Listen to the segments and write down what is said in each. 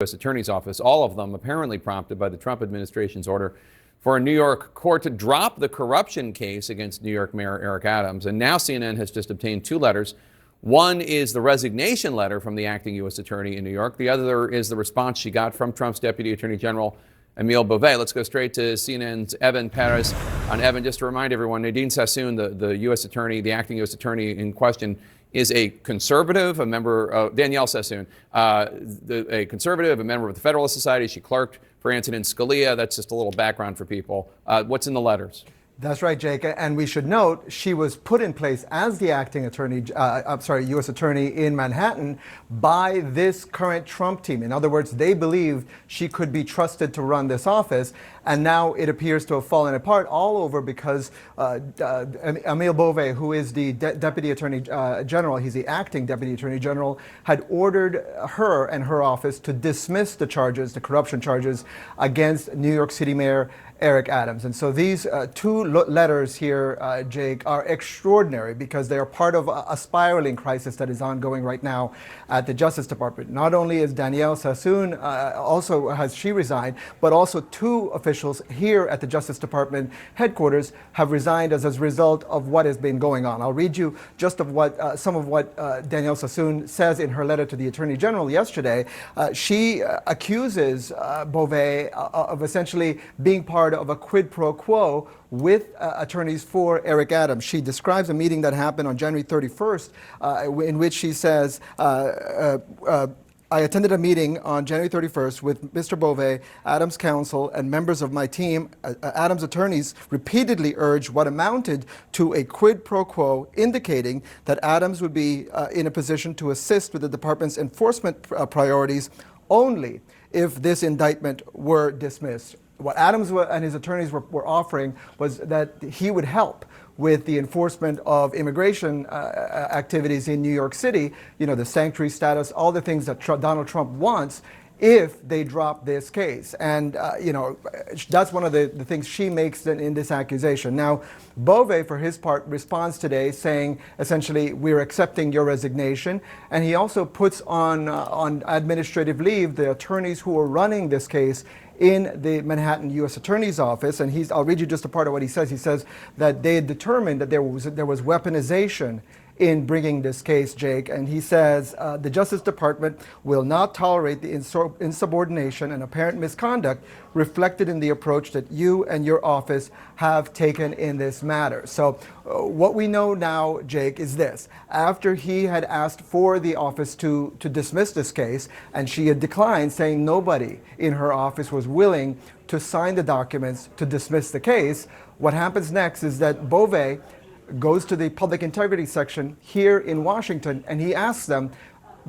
U.S. Attorney's Office, all of them apparently prompted by the Trump administration's order for a New York court to drop the corruption case against New York Mayor Eric Adams. And now CNN has just obtained two letters. One is the resignation letter from the acting U.S. Attorney in New York. The other is the response she got from Trump's Deputy Attorney General, Emile Beauvais. Let's go straight to CNN's Evan Perez. On Evan, just to remind everyone, Danielle Sassoon, the U.S. Attorney, the acting U.S. Attorney in question, is a conservative, a member of Danielle Sassoon, a conservative, a member of the Federalist Society. She clerked for Antonin Scalia. That's just a little background for people. What's in the letters? That's right, Jake. And we should note she was put in place as the acting attorney, U.S. attorney in Manhattan by this current Trump team. In other words, they believed she could be trusted to run this office. And now it appears to have fallen apart all over because Emile Beauvais, who is the Deputy Attorney General, he's the acting Deputy Attorney General, had ordered her and her office to dismiss the charges, the corruption charges, against New York City Mayor Eric Adams. And so these two letters here, Jake, are extraordinary because they are part of a spiraling crisis that is ongoing right now at the Justice Department. Not only is Danielle Sassoon, also has she resigned, but also two officials here at the Justice Department headquarters have resigned as a result of what has been going on. I'll read you just of what some of what Danielle Sassoon says in her letter to the Attorney General yesterday. She accuses Beauvais of essentially being part of a quid pro quo with attorneys for Eric Adams. She describes a meeting that happened on January 31st in which she says, I attended a meeting on January 31st with Mr. Beauvais, Adams' counsel, and members of my team. Adams' attorneys repeatedly urged what amounted to a quid pro quo, indicating that Adams would be in a position to assist with the department's enforcement priorities only if this indictment were dismissed. What Adams and his attorneys were offering was that he would help with the enforcement of immigration activities in New York City, you know, the sanctuary status, all the things that Donald Trump wants, if they drop this case. And, you know, that's one of the things she makes in this accusation. Now, Beauvais, for his part, responds today saying, essentially, we're accepting your resignation. And he also puts on administrative leave the attorneys who are running this case in the Manhattan U.S. Attorney's Office. And I'll read you just a part of what he says. He says that they had determined that there was weaponization in bringing this case, Jake. And he says the Justice Department will not tolerate the insubordination and apparent misconduct reflected in the approach that you and your office have taken in this matter. So what we know now, Jake, is this. After he had asked for the office to dismiss this case, and she had declined, saying nobody in her office was willing to sign the documents to dismiss the case, what happens next is that Beauvais goes to the public integrity section here in Washington, and he asks them,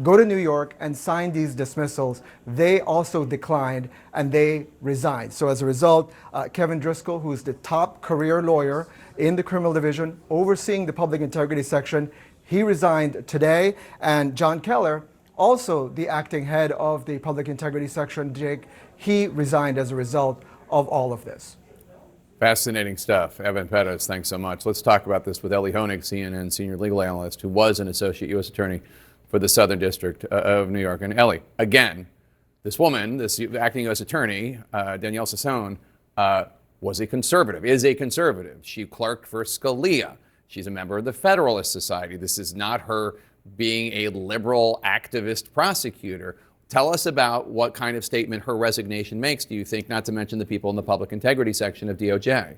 go to New York and sign these dismissals. They also declined, and they resigned. So as a result, Kevin Driscoll, who is the top career lawyer in the criminal division overseeing the public integrity section, he resigned today. And John Keller, also the acting head of the public integrity section, Jake, he resigned as a result of all of this. Fascinating stuff. Evan Perez, thanks so much. Let's talk about this with Ellie Honig, CNN senior legal analyst, who was an associate U.S. attorney for the Southern District of New York. And Ellie, again, this woman, this acting U.S. attorney, Danielle Sassoon, was a conservative, is a conservative. She clerked for Scalia. She's a member of the Federalist Society. This is not her being a liberal activist prosecutor. Tell us about what kind of statement her resignation makes, do you think, not to mention the people in the public integrity section of DOJ?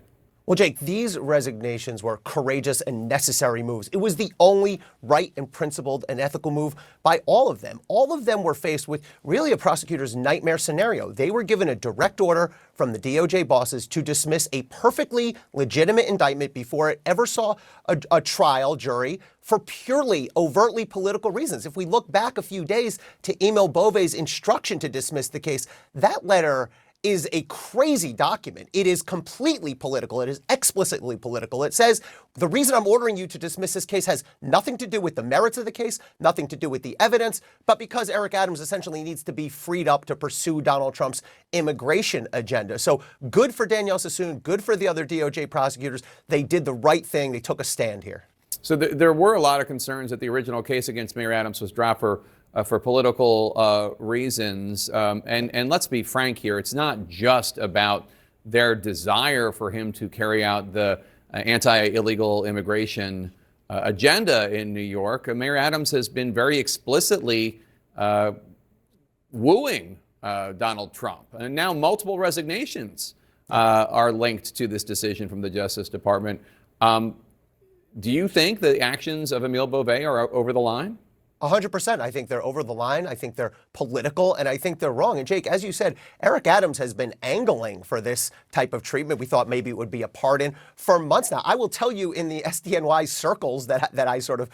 Well, Jake, these resignations were courageous and necessary moves. It was the only right and principled and ethical move by all of them. All of them were faced with really a prosecutor's nightmare scenario. They were given a direct order from the DOJ bosses to dismiss a perfectly legitimate indictment before it ever saw a trial jury for purely overtly political reasons. If we look back a few days to Emile Beauvais' instruction to dismiss the case, that letter is a crazy document. It is completely political. It is explicitly political. It says, the reason I'm ordering you to dismiss this case has nothing to do with the merits of the case, nothing to do with the evidence, but because Eric Adams essentially needs to be freed up to pursue Donald Trump's immigration agenda. So good for Danielle Sassoon, good for the other DOJ prosecutors. They did the right thing. They took a stand here. So there were a lot of concerns that the original case against Mayor Adams was dropped for for political reasons. And let's be frank here, it's not just about their desire for him to carry out the anti-illegal immigration agenda in New York. Mayor Adams has been very explicitly wooing Donald Trump. And now multiple resignations are linked to this decision from the Justice Department. Do you think the actions of Emile Beauvais are over the line? 100%. I think they're over the line. I think they're political, and I think they're wrong. And Jake, as you said, Eric Adams has been angling for this type of treatment. We thought maybe it would be a pardon for months now. I will tell you, in the SDNY circles that I sort of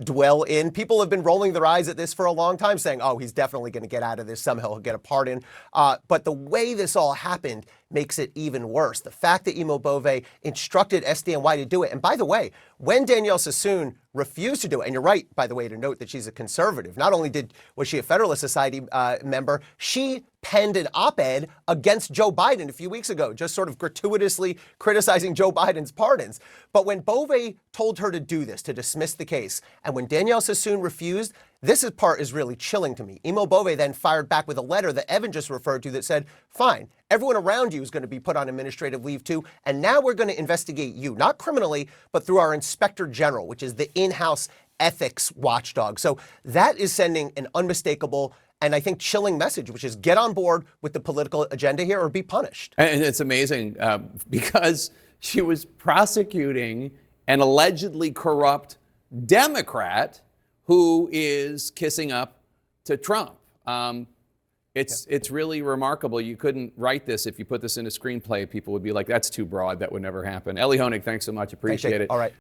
dwell in, people have been rolling their eyes at this for a long time, saying, oh, he's definitely going to get out of this. Somehow he'll get a pardon. But the way this all happened makes it even worse. The fact that Emile Beauvais instructed SDNY to do it. And by the way, when Danielle Sassoon refused to do it, and you're right, by the way, to note that she's a conservative. Not only was she a Federalist Society member, she penned an op-ed against Joe Biden a few weeks ago, just sort of gratuitously criticizing Joe Biden's pardons. But when Beauvais told her to do this, to dismiss the case, and when Danielle Sassoon refused, this part is really chilling to me. Emile Beauvais then fired back with a letter that Evan just referred to that said, fine, everyone around you is going to be put on administrative leave too, and now we're going to investigate you, not criminally, but through our Inspector General, which is the in-house ethics watchdog. So that is sending an unmistakable and I think chilling message, which is get on board with the political agenda here or be punished. And it's amazing because she was prosecuting an allegedly corrupt Democrat who is kissing up to Trump. It's really remarkable. You couldn't write this if you put this in a screenplay. People would be like, that's too broad. That would never happen. Elie Honig, thanks so much. Appreciate it. All right.